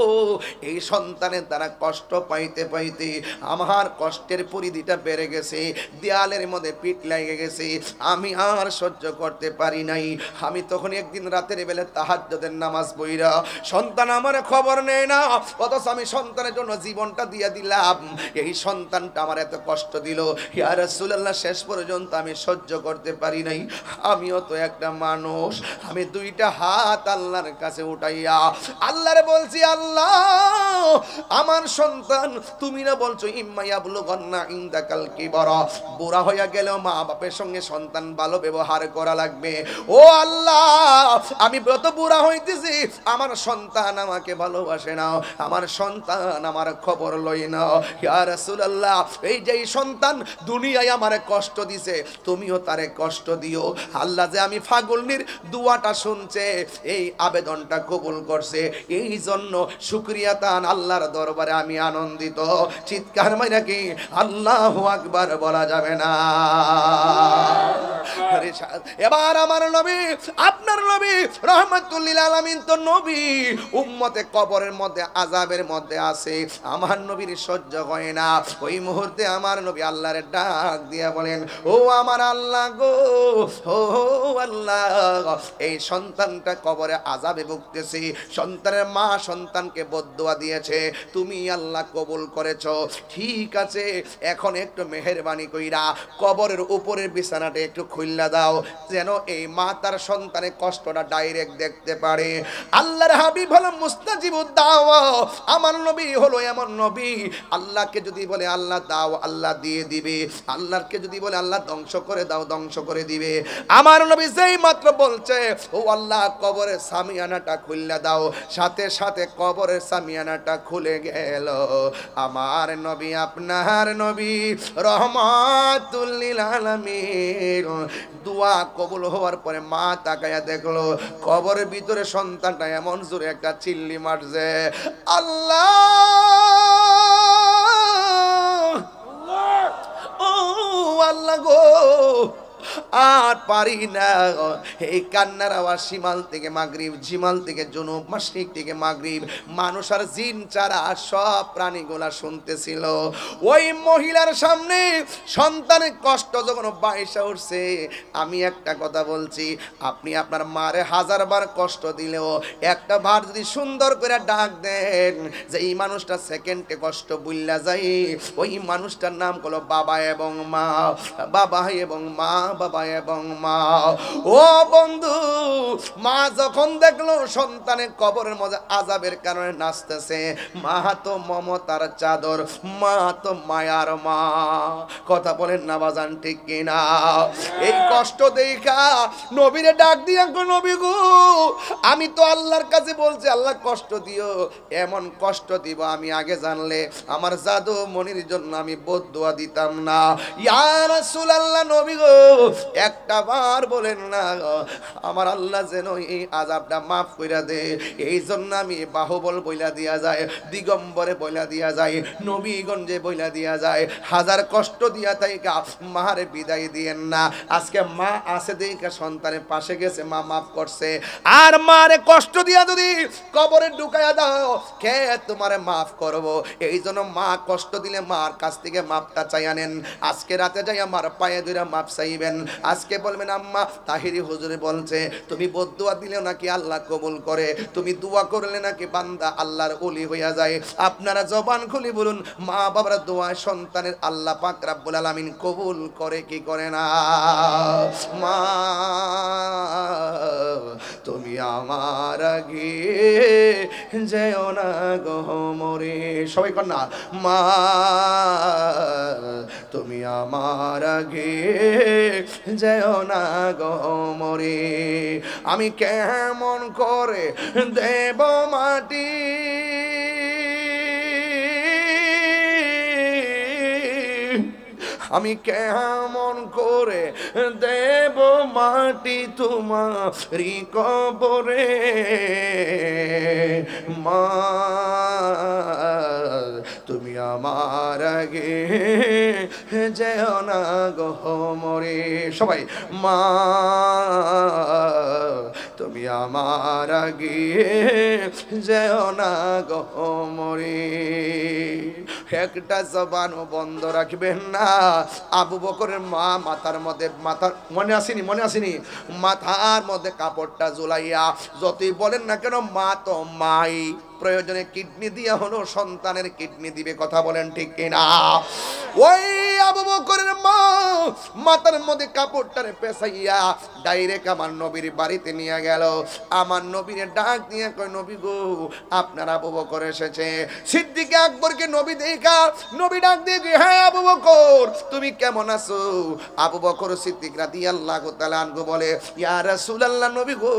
এই সন্তানের দ্বারা কষ্ট পাইতে পাইতে আমার কষ্টের পরিধিটা বেড়ে গেছে, দেয়ালের মধ্যে পিঠ লেগে গেছে, আমি আর সহ্য করতে পারি নাই। আমি তখন একদিন রাতের বেলা তাহাজ্জুদের নামাজ পড়া, সন্তান আমার খবর নেয় না, অথচ আমি সন্তানের জন্য জীবনটা দিয়ে দিলাম, এই সন্তানটা আমার এত কষ্ট দিল। ইয়া রাসূলুল্লাহ, শেষ পর্যন্ত আমি সহ্য করতে পারি নাই, আমিও তো একটা মানুষ, আমি দুইটা হাত আল্লাহর কাছে উঠাইয়া আল্লাহরে বলছি, আল্লাহ আমার সন্তান, তুমি না বলছো ইম্মা ইয়াবলুগান্না ইনদাকাল কিবারা, বুড়া হইয়া গেলেও মা বাপের সঙ্গে সন্তান ভালো ব্যবহার করা লাগবে। ও আল্লাহ, আমি যত বুড়া হইতেছি, আমার সন্তান আমাকে ভালোবাসে না, আমার সন্তান আমার খবর লই না। ইয়া রাসূলুল্লাহ, এই যে সন্তান দুনিয়ায় আমারে কষ্ট দিছে, তুমিও তারে কষ্ট দিও। আল্লাহ যে আমি ফাগুলনির দুয়াটা শুনছে, এই আবেদনটা কবুল করছে, এই জন্য শুকরিয়া তান আল্লাহর দরবারে আমি আনন্দিত। চিৎকার মাইরা কি আল্লাহু আকবার বলা যাবে না? এবার আমার নবী, আপনার নবী রাহমাতুল লিল আলামিন তো নবী, উম্মতে কবরের মধ্যে আযাবের মধ্যে আছে, আমার নবীর সহ্য হয় না। ওই মুহূর্তে আমার নবী আল্লাহরে ডাক দিয়া বলেন, ও আমার আল্লাহ গো, ও আল্লাহ, এই সন্তানটা কবরে আযাবে ভুগতেছে, সন্তানের মা সন্তানকে বদদুয়া দিয়েছে, তুমি আল্লাহ কবুল করেছো, ঠিক আছে, এখন একটু মেহেরবানি কইরা কবরের উপরের বিছানাটা একটু খুললা দাও, যেন এই মা তার সন্তানের কষ্টটা ডাইরেক্ট দেখতে পারে। আল্লাহর হাবিব হলো মুস্তাজিবুদ দাওয়া, আমার নবী হলো এমন নবী, আল্লাহকে যদি বলে আল্লাহ দাও, আল্লাহ দিয়ে দিবে, আল্লাহকে যদি বলে আল্লাহ ধ্বংস করে দাও, ধ্বংস করে দিবে। আমার নবী যেই মাত্র বলছে, ও আল্লাহ কবরের সামিয়ানাটা খুললা দাও, সাথে সাথে কবরের সামিয়ানাটা খুলে গেল। আমার নবী, আপনার নবী রহমাতুল লিল আলামিন, দোয়া কবুল হওয়ার পরে মা তাকায়া দেখলো কবরের ভিতরে সন্তানটা এমন জোরে একটা চিল্লি মারছে, আল্লাহ, ও আল্লাহ গো, আর পারি না। এই কান্নার আওয়াজ শিমাল থেকে মাগরিব, জিমাল থেকে জুনুব, মাশরিক থেকে মাগরিব, মানুষ আর জিন ছাড়া সব প্রাণীগুলা শুনতেছিল। ওই মহিলার সামনে সন্তানের কষ্ট যখন বাইসা উঠছে, আমি একটা কথা বলছি, আপনি আপনার মারে 1000বার কষ্ট দিলেও একটা বার যদি সুন্দর করে ডাক দেন যে এই মানুষটা সেকেন্ডে কষ্ট বুইল্লা যায়, ওই মানুষটার নাম হলো বাবা এবং মা। বাবা এবং মা, বাবা এবং মা। ও বন্ধু, মা যখন দেখলো সন্তানের কবরের মধ্যে আযাবের কারণে নাচতেছে, মা তো মমতার চাদর, মা তো মায়ার মা। কথা বলেন না বাজান, ঠিক কিনা? এই কষ্ট দেখা নবীরে ডাক দিয়া, নবী গো, আমি তো আল্লাহর কাছে বলছি আল্লাহ কষ্ট দিও, এমন কষ্ট দিব আমি আগে জানলে আমার জাদু মনির জন্য আমি বদদুয়া দিতাম না। ইয়া রাসূলুল্লাহ, নবী গো, একটা বার বলেন না আমার আল্লাহ যেন এই আযাবটা মাফ কইরা দে। এই জন্য আমি বাহুবল বইলা দিয়া যায়, দিগম্বরে বইলা দিয়া যায়, নবীগঞ্জে বইলা দিয়া যায়, 1000 কষ্ট দিয়া তাইকা মারে বিদায় দিয়েন না। আজকে মা আছে দেখা সন্তানের পাশে গেছে, মা মাফ করছে, আর মারে কষ্ট দিয়া যদি কবরে ঢুকাইয়া দাও, কে তোমারে মাফ করব? এই জন্য মা কষ্ট দিলে মার কাছ থেকে মাপটা চাই আনেন। আজকে রাতে যাই আমার পায়ে ধরে মাপ চাইবেন। আজকে বলবেন আম্মা তাহিরি হুজুরে বলছে তুমি বদদুয়া দিলেও নাকি আল্লাহ কবুল করে, তুমি দোয়া করলে নাকি বান্দা আল্লাহর ওলি হইয়া যায়। আপনারা জবান খুলি বলুন, মা বাবার দোয়া সন্তানের আল্লাহ পাক রব্বুল আলামিন কবুল করে কি করে না? মা তুমি আমার আগে যেও না গো মরে। সবাই কর না, মা তুমি আমার আগে যেও না গো মরে। আমি কেমন করে দেব মাটি, আমি কেমন করে দেব মাটি তোমারি কবরে। মা তুমি আমার আগে যেও না গো মরে। সবাই, মা তুমি আমার আগে যেও না গো মরে। একটা জবানও বন্ধ রাখবেন না। আবু বকরের মা মাথার মধ্যে, মাথার মনে আসেনি, মনে আসেনি, মাথার মধ্যে কাপড়টা ঝুলাইয়া যতই বলেন না কেন মা তো মাই, প্রয়োজনে কিডনি দিয়া হলো সন্তানের কিডনি দিবে। কথা বলেন ঠিক কিনা? ওই আবু বকরের মা মাথার মধ্যে কাপড়টারে পেছাইয়া ডাইরেক্ট আমার নবীর বাড়িতে নিয়ে গেল। আমার নবীরে ডাক দিয়ে কয়, নবী গো আপনার আবু বকর এসেছে। সিদ্দিক আকবরকে নবী দেখা নবী ডাক দিয়ে, হ্যাঁ আবু বকর তুমি কেমন আছো? আবু বকর সিদ্দিক রাদিয়াল্লাহু তাআলা আনহু বলে, ইয়া রাসূলুল্লাহ, নবী গো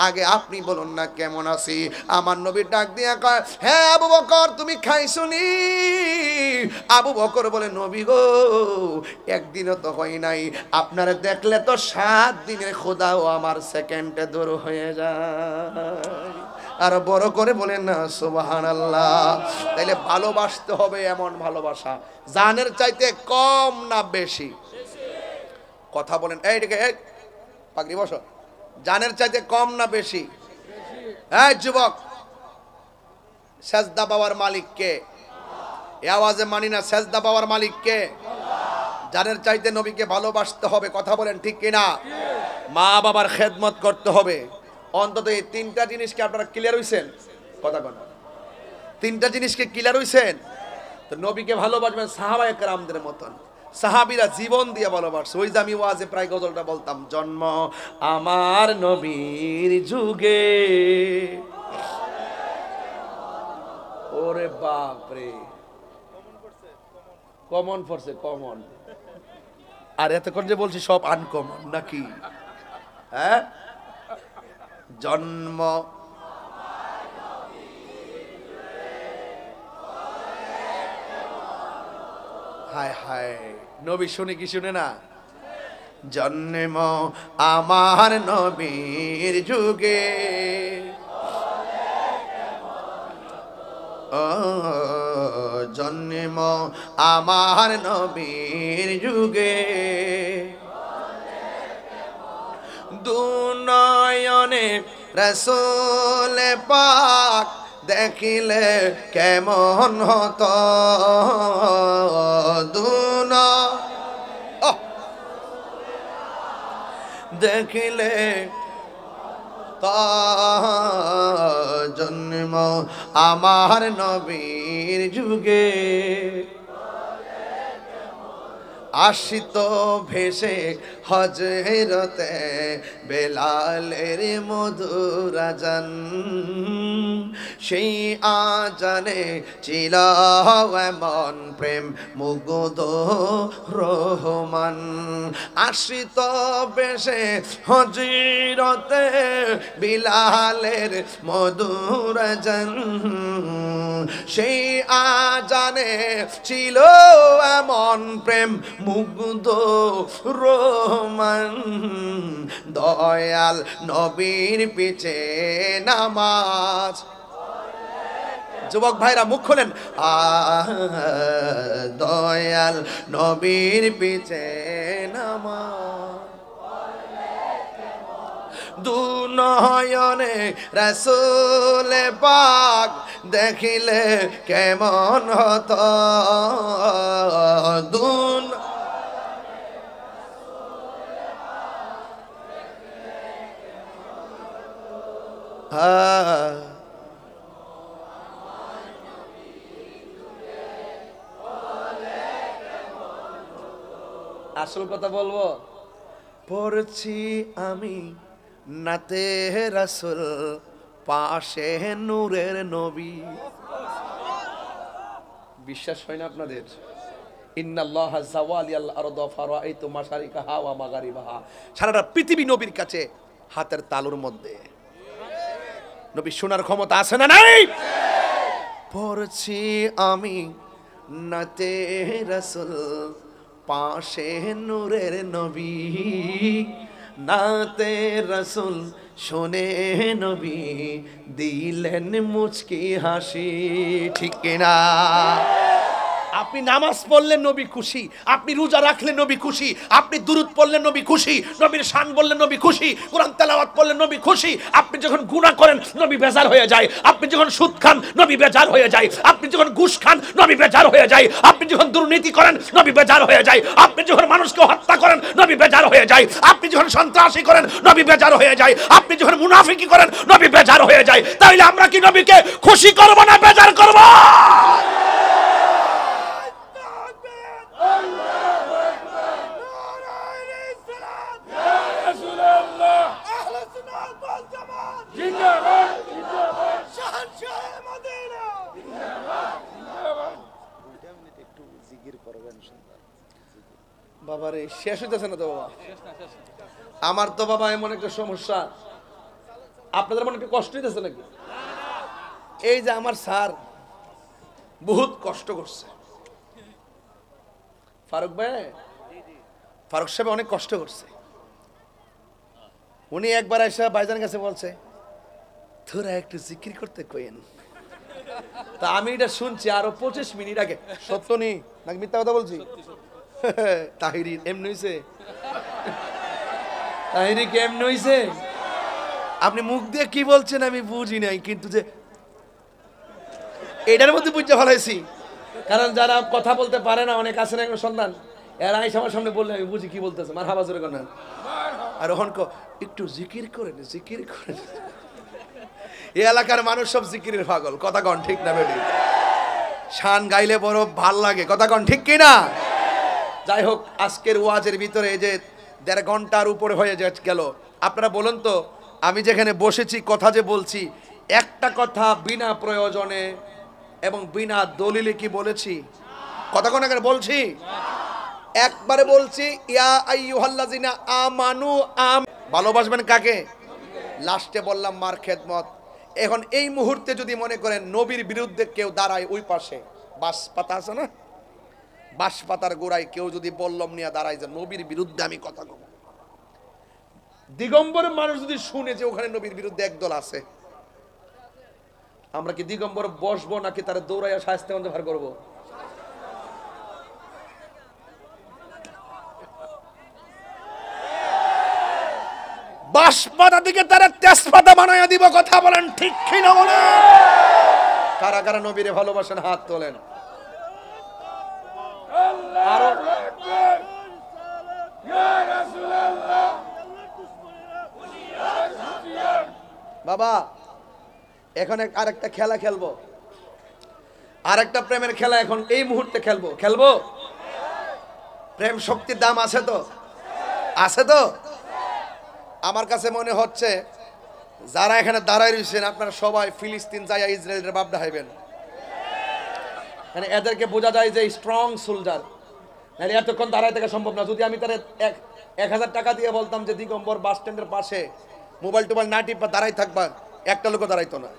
আগে আপনি বলুন না কেমন আছি। আমার নবী ডাক দিয়ে কয়, হ্যাঁ আবু বকর তুমি খাইছনি? আবু বকর বলে, নবী গো একদিনও তো হয় নাই, আপনারা দেখলে তো 7 দিনের খোদাও আমার সেকেন্ডে দূর হয়ে যায়। আর বড় করে বলেন না সুবহানাল্লাহ। তাইলে ভালোবাসতে হবে এমন ভালোবাসা জানের চাইতে কম না বেশি? কথা বলেন, এইদিকে পাগড়ি বসো, জানের চাইতে কম না বেশি? এই যুবক, সেজদা পাওয়ার মালিক কে? এই আওয়াজে মানি না, সেজদা পাওয়ার মালিক কে? জানের চাইতে নবীকে ভালোবাসতে হবে। কথা বলেন ঠিক কিনা? মা বাবার খেদমত করতে হবে। অন্তত এই 3টা জিনিসকে আপনারা ক্লিয়ার হইছেন? কথা বলেন, 3টা জিনিসকে ক্লিয়ার হইছেন? তো নবীকে ভালোবাসবেন সাহাবায়ে কেরামদের মতন। সাহাবীরা জীবন দিয়ে ভালোবাসছে। ওই যে আমি ওয়াজে প্রায় গজলটা বলতাম, জন্ম আমার নবীর যুগে। ওরে বাপ রে, কমন পড়ছে, কমন। আর এতক্ষণ যে বলছি সব আনকমন নাকি? হ্যাঁ, জন্ম হায় হায়, নবী শুনে কি শুনে না? জন্ম আমার নবীর যুগে, ও জন্ম আমার নবীর যুগে, দুনয়নে রাসূল পাক দেখিলে কেমন হতো দেখিলে তা জন্ম আমার নবীর যুগে আশিত ভেসে হজরতে বেলালের মধুর আজান সেই আজানে ছিল এমন প্রেম মুগ্ধ রহমান আশিত ভেসে হজরতে বেলালের মধুর আজান সেই আজানে ছিল এমন প্রেম মুগ্ধ রহমান দয়াল নবীর পিছে নামাজ যুবক ভাইরা মুখ খোলেন দয়াল নবীর পিছে নামাজ দুনয়নে রাসূল পাক দেখিলে কেমন হতো আসল কথা বলবো পড়ছি আমি নাতে রাসূল পাশে নূরের নবী বিশ্বাস হয় না আপনাদের ইন্নাল্লাহা যাওয়ালিয়াল আরদ ফারাআইতু মাশারিকাহা ওয়া মাগারিবাহা সারাটা পৃথিবী নবীর কাছে হাতের তালুর মধ্যে নবী শোনার ক্ষমতা আছে না নাই পড়ছি আমি নাতে রাসূল পাশে নূরের নবী নাতে রাসূল শোনে নবী দিলেন মুচকি হাসি ঠিক কিনা আপনি নামাজ পড়লেন নবী খুশি আপনি রোজা রাখলেন নবী খুশি আপনি দুরূদ পড়লেন নবী খুশি নবীর শান বললেন নবী খুশি কোরআন তেলাওয়াত করলেন নবী খুশি আপনি যখন গুনাহ করেন নবী বেজার হয়ে যায় আপনি যখন সুদ খান নবী বেজার হয়ে যায় আপনি যখন ঘুষ খান নবী বেজার হয়ে যায় আপনি যখন দুর্নীতি করেন নবী বেজার হয়ে যায় আপনি যখন মানুষকে হত্যা করেন নবী বেজার হয়ে যায় আপনি যখন সন্ত্রাসী করেন নবী বেজার হয়ে যায় আপনি যখন মুনাফিকি করেন নবী বেজার হয়ে যায় তাইলে আমরা কি নবীকে খুশি করব না বেজার করব বাবারে শেষ হইতেছে না তো বাবা আমার তো বাবা এমন একটা সমস্যা আপনাদের মনে একটু কষ্ট হইতেছে নাকি এই যে আমার স্যার বহুত কষ্ট করছে ফারুক সাহেব অনেক কষ্ট করছে উনি একবার এসে ভাইজানের কাছে বলছে তোরা একটু জিকির করতে কইেন তা আমি এটা শুনছি আরো 25 মিনিট আগে সত্য নেই নাকি মিথ্যা কথা বলছি তাহিরি এমনি হইছে তাহিরি কেমন হইছে আপনি মুখ দিয়ে কি বলছেন আমি বুঝি নাই কিন্তু যে এটার মধ্যে বুঝতে ফেলাইছি কারণ যারা কথা বলতে পারে না অনেক আছে না একটা সন্তান এরা এই আমার সামনে বললে আমি বুঝি কি বলতেছে মারহাবা জোরে কোন আর ওহন একটু জিকির করেন এই এলাকার মানুষ সব জিকিরের পাগল কথা কন ঠিক না বেটি শান গাইলে বড় ভাল লাগে কথা কন ঠিক কি না যাই হোক আজকের ওয়াজের ভিতরে এই যে 1.5 ঘন্টার উপরে হয়ে গেল আপনারা বলুন তো আমি যেখানে বসেছি কথা যে বলছি একটা কথা বিনা প্রয়োজনে এবং বিনা দলিলে কি বলেছি কথা কোন আগে বলছি একবারে বলছি ইয়া আইয়ুহাল্লাযিনা আমানু ভালোবাসবেন কাকে লাস্টে বললাম মার খেদমত এখন এই মুহূর্তে যদি মনে করেন নবীর বিরুদ্ধে কেউ দাঁড়ায় ওই পাশে বাস পাতা আছে না বাস পাতার গোড়ায় কেউ যদি বললম নিয়ে দাঁড়ায় যে নবীর বিরুদ্ধে আমি কথা বলবো দিগম্বরের মানুষ যদি শুনে যে ওখানে নবীর বিরুদ্ধে একদল আছে আমরা কি দিগম্বর বসবো নাকি তারা দৌড়াইয়া শাস্তি ভার করবো বাঁশপাতা দিকে তারা তেজপাতা বানাইয়া দিব। কথা বলেন ঠিক কি না বলেন? কারা কারা নবীরে ভালোবাসেন হাত তোলেন। আরো বাবা এখন আরেকটা খেলা খেলবো, আরেকটা প্রেমের খেলা এখন এই মুহূর্তে খেলবো। খেলবো? প্রেম শক্তির দাম আছে তো? আছে তো? আমার কাছে মনে হচ্ছে যারা এখানে দাঁড়ায় রয়েছেন আপনারা সবাই ফিলিস্তিন যাইয়া ইসরায়েলের বাপ ডাইবেন। মানে এদেরকে বোঝা যায় যে স্ট্রং সোলজার, নাহলে এতক্ষণ দাঁড়ায় থাকা সম্ভব না। যদি আমি তার 1000 টাকা দিয়ে বলতাম যে দিগম্বর বাস স্ট্যান্ডের পাশে মোবাইল টোবাইল না টিপা দাঁড়াই থাকবা, একটা লোকও দাঁড়াইতো না।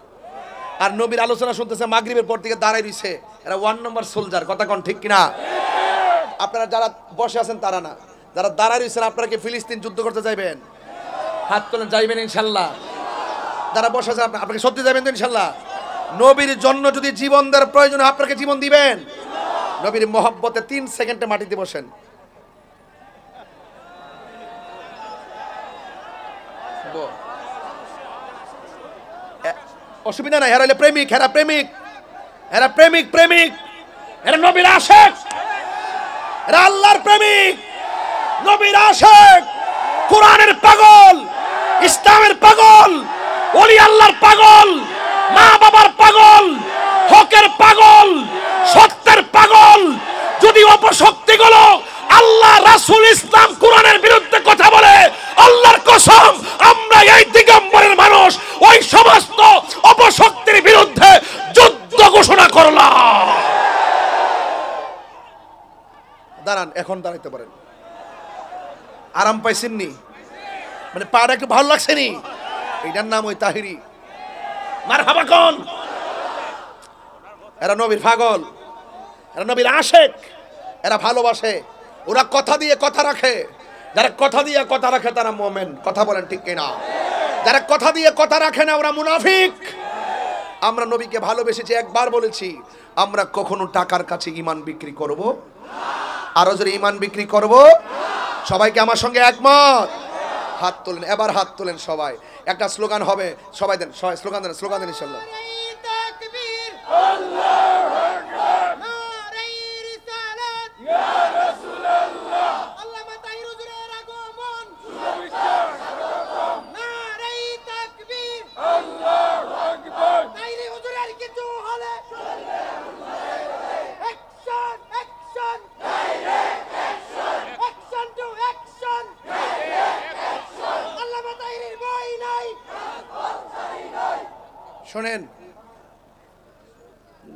আর নবীর আলোচনা শুনতেছে মাগরিবের পর থেকে দাঁড়াই রইছে, এরা 1 নম্বর সোলজার। কথা কোন ঠিক কিনা? আপনারা যারা বসে আছেন তারা না, যারা দাঁড়াই রইছেন আপনারা কি ফিলিস্তিন যুদ্ধ করতে যাইবেন? হাত তোলেন। যাইবেন ইনশাল্লাহ? যারা বসে আছেন আপনাকে সত্যি যাবেন তো ইনশাল্লাহ? নবীর জন্য যদি জীবন দেওয়ার প্রয়োজন আপনাকে জীবন দিবেন? নবীর মহব্বতে 3 সেকেন্ডে মাটিতে বসেন। অসুবিধা নাই। হেরা প্রেমিক, হেরা প্রেমিক, এরা প্রেমিক, প্রেমিক, এরা নবীর আশিক, এরা আল্লাহর প্রেমিক, নবীর আশিক, কোরআনের পাগল, ইসলামের পাগল, ওলি আল্লাহর পাগল, মা বাবার পাগল, হকের পাগল, সত্যের পাগল। যদি অপশক্তিগুলো আল্লাহ, রাসূল, ইসলাম, কোরআনের বিরুদ্ধে কথা বলে, আল্লাহর কসম আমরা এই দিগম্বরের মানুষ ওই সমস্ত অপশক্তির বিরুদ্ধে যুদ্ধ ঘোষণা করলাম। দাঁড়ান, এখন দাঁড়াইতে পারেন। আরাম পাইছেন নি? মানে পাড়া একটু ভালো লাগছে নি? এটার নাম ওই তাহিরি। মারহাবা কোন? এরা নবীর পাগল, এরা নবীর আশিক, এরা ভালোবাসে, ওরা কথা দিয়ে কথা রাখে। যারা কথা দিয়ে কথা রাখে তারা মুমিন। কথা বলেন ঠিক কিনা? যারা কথা দিয়ে কথা রাখে না ওরা মুনাফিক। আমরা নবীকে ভালোবেসেছি, একবার বলেছি আমরা কখনো টাকার কাছে ঈমান বিক্রি করব না। আরো জোরে ঈমান বিক্রি করব না। সবাইকে আমার সঙ্গে একমত? হাত তোলেন, এবার হাত তোলেন সবাই। একটা স্লোগান হবে, সবাই দেন, সবাই স্লোগান দেন, স্লোগান দেন ইনশাআল্লাহ। শোনেন,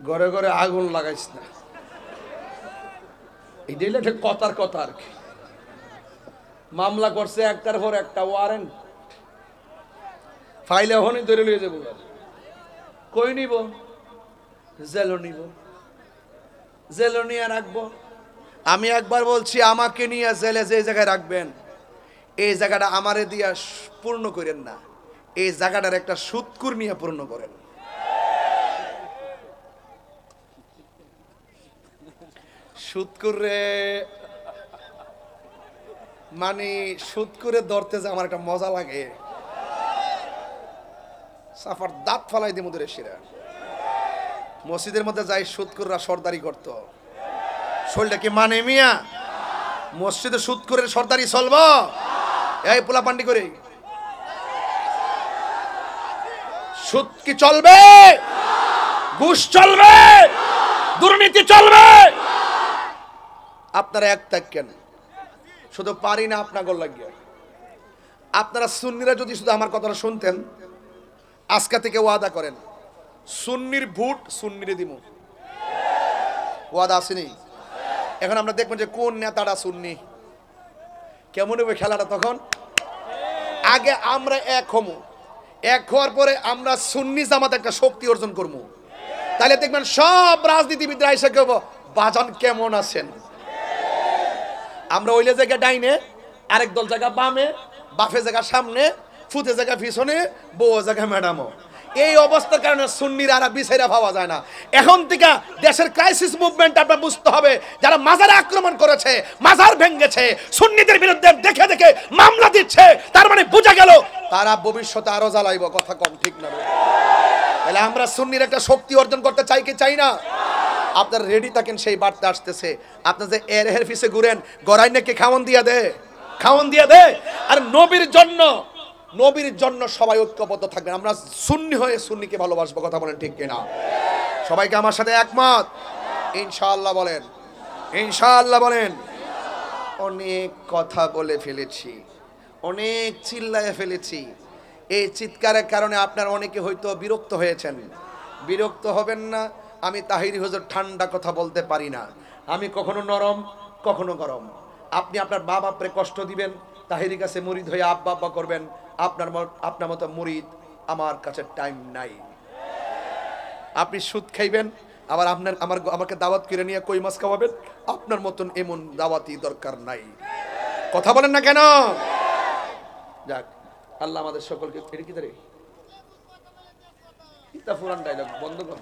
ঘরে ঘরে আগুন লাগাইস না, এটাই ঠিক কথার কথা আর কি। মামলা করছে একটার পর একটা, ওয়ারেন্ট ফাইলে ওখানে ধরে নিয়ে যাবো। কই নিব? জেলও নিব, জেলও নিয়ে রাখবো। আমি একবার বলছি আমাকে নিয়ে জেলে যে জায়গায় রাখবেন এই জায়গাটা আমারে দিয়া পূর্ণ করেন না, এই জায়গাটার একটা সুদকুর নিয়ে পূর্ণ করেন। সুদকুরে মানে সুদকুরে ধরতে যে আমার একটা মজা লাগে, সাফার দাঁত ফালাই দিয়ে মুদের শিরা। মসজিদের মধ্যে যাই সুদকুররা সর্দারি করত, শরীরটা কি মানে মিয়া? মসজিদে সুদকুরের সর্দারি চলব? এই পোলা পান্ডি করে সুদ কি চলবে? ঘুষ চলবে? দুর্নীতি চলবে? আপনারা এক থাকেন, শুধু পারি না আপনাকে লাগিয়ে। আপনারা সুন্নিরা যদি শুধু আমার কথাটা শুনতেন, আজকে থেকে ওয়াদা করেন সুন্নির ভোট সুন্নিরে দিব। ওয়াদা আসেনি? এখন আমরা দেখবেন যে কোন নেতাটা সুন্নি, কেমন হবে খেলাটা তখন। আগে আমরা এক হমু, এক হওয়ার পরে আমরা সুন্নি জামাত একটা শক্তি অর্জন করবো। তাহলে দেখবেন সব রাজনীতিবিদরা এসে কেউ বাজান কেমন আছেন। আমরা ওইলে জায়গা ডাইনে, আরেক দল জায়গা বামে, বাফে জায়গা সামনে, ফুতে জায়গা পিছনে, বউ জায়গা ম্যাডামও। এই অবস্থার কারণে সুন্নিরা আর বিচাইরা পাওয়া যায় না। এখন থেকে দেশের ক্রাইসিস মুভমেন্ট আপনার বুঝতে হবে। যারা মাজারে আক্রমণ করেছে, মাজার ভেঙেছে, সুন্নিদের বিরুদ্ধে দেখে দেখে মামলা দিচ্ছে, তার মানে বোঝা গেল তারা ভবিষ্যতে আরো জ্বালাইব, কথা কম ঠিক না? তাহলে আমরা সুন্নির একটা শক্তি অর্জন করতে চাই কি চাই না? আপনারা রেডি থাকেন, সেই বার্তা আসতেছে। আপনি যে এর পিছে ঘুরেন, গড়াই নাকি খাওয়ান দিয়া দে, খাওয়ান দিয়া দে। আর নবীর জন্য সবাই ঐক্যবদ্ধ থাকবেন। আমরা সুন্নি হয়ে সুন্নিকে ভালোবাসবো, কথা বলেন ঠিক কিনা? সবাইকে আমার সাথে একমত ইনশাআল্লাহ বলেন, ইনশাআল্লাহ বলেন। অনেক কথা বলে ফেলেছি, অনেক চিল্লায়ে ফেলেছি। এই চিৎকারের কারণে আপনার অনেকে হয়তো বিরক্ত হয়েছেন। বিরক্ত হবেন না। আমি তাহিরি হুজুর ঠান্ডা কথা বলতে পারি না। আমি কখনো নরম, কখনো গরম। আপনি আপনার বাপ বাপরে কষ্ট দিবেন, তাহিরি কাছে মুরিদ হয়ে আব্বা আব্বা করবেন। আপনার মতো মুরিদ আমার কাছে টাইম নাই। আপনি সুদ খাইবেন, আবার আমাকে দাওয়াত করে নিয়ে কই মাছ খাওয়াবেন। আপনার মতন এমন দাওয়াতি দরকার নাই। কথা বলেন না কেন? যাক, আল্লাহ আমাদের সকলকে পুরান ডায়লগ বন্ধ কর।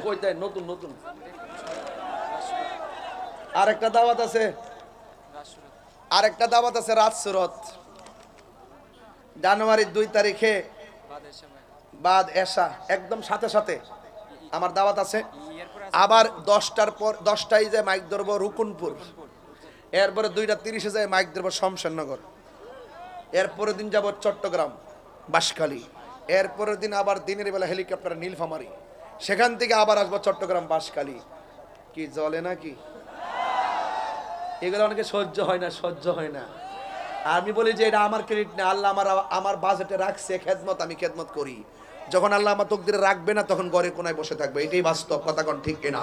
কইতাই নতুন নতুন আরেকটা দাওয়াত আছে, আরেকটা দাওয়াত আছে রাত সুরত, জানুয়ারির 2 তারিখে বাদ এশা, একদম সাথে সাথে আমার দাওয়াত আছে। আবার 10টার পর 10টায় যে মাইক ধরবো রুকুনপুর, এরপরে 2:30-এ যায় মাইক ধরবো শমশেরনগর, এরপরের দিন যাব চট্টগ্রাম বাঁশখালী, এরপরের দিন আবার দিনের বেলা হেলিকপ্টার নীলফামারী, সেখান থেকে আবার আসবো চট্টগ্রাম বাঁশখালী। কি জ্বলে নাকি? এগুলো অনেকে সহ্য হয় না, সহ্য হয় না। আমি বলি যে এটা আমার ক্রেডিট না, আল্লাহ আমার বাজেটে রাখছে খেদমত, আমি খেদমত করি। যখন আল্লাহ আমার তকদিরে রাখবে না, তখন ঘরে কোনায় বসে থাকবে। এটাই বাস্তব, কথা কোন ঠিক কিনা?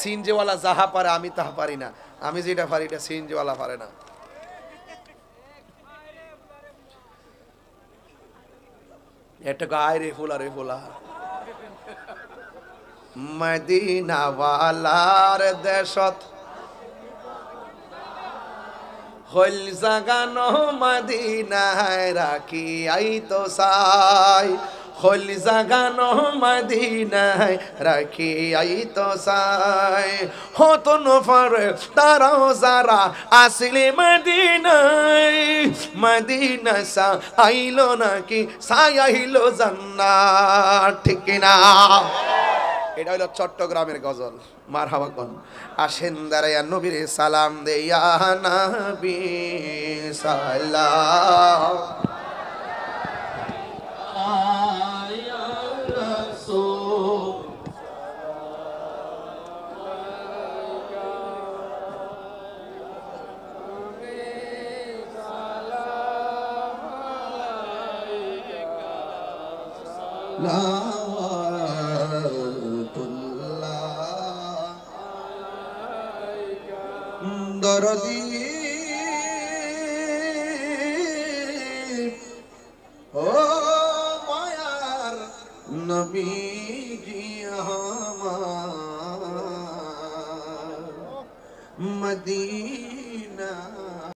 সিনজেওয়ালা যাহা পারে আমি তাহা পারি না। আমি যেটা পারি এটা সিনজেওয়ালা পারে না। এটা গায় রে ফুলা রে ফুলা, মদিনাওয়ালার দেশত হইল জাগানো মদিনায় রাখি আইতো সাই, হইল জাগানো মদিনায় রাখি আইতো সাই। হতো নফর তারাও যারা আসলে মদিনায়, মদিনা সা আইলো নাকি সাই আইলো জান্নাত, ঠিক না? এটা হলো চট্টগ্রামের গজল। মারহাবা কোন আসেন দাঁড়াইয়া নবীর সালাম দেয়া নবী সালাম আয়া রাসূল সালাম দরদি ও মায়ার নবী আমার মদিনা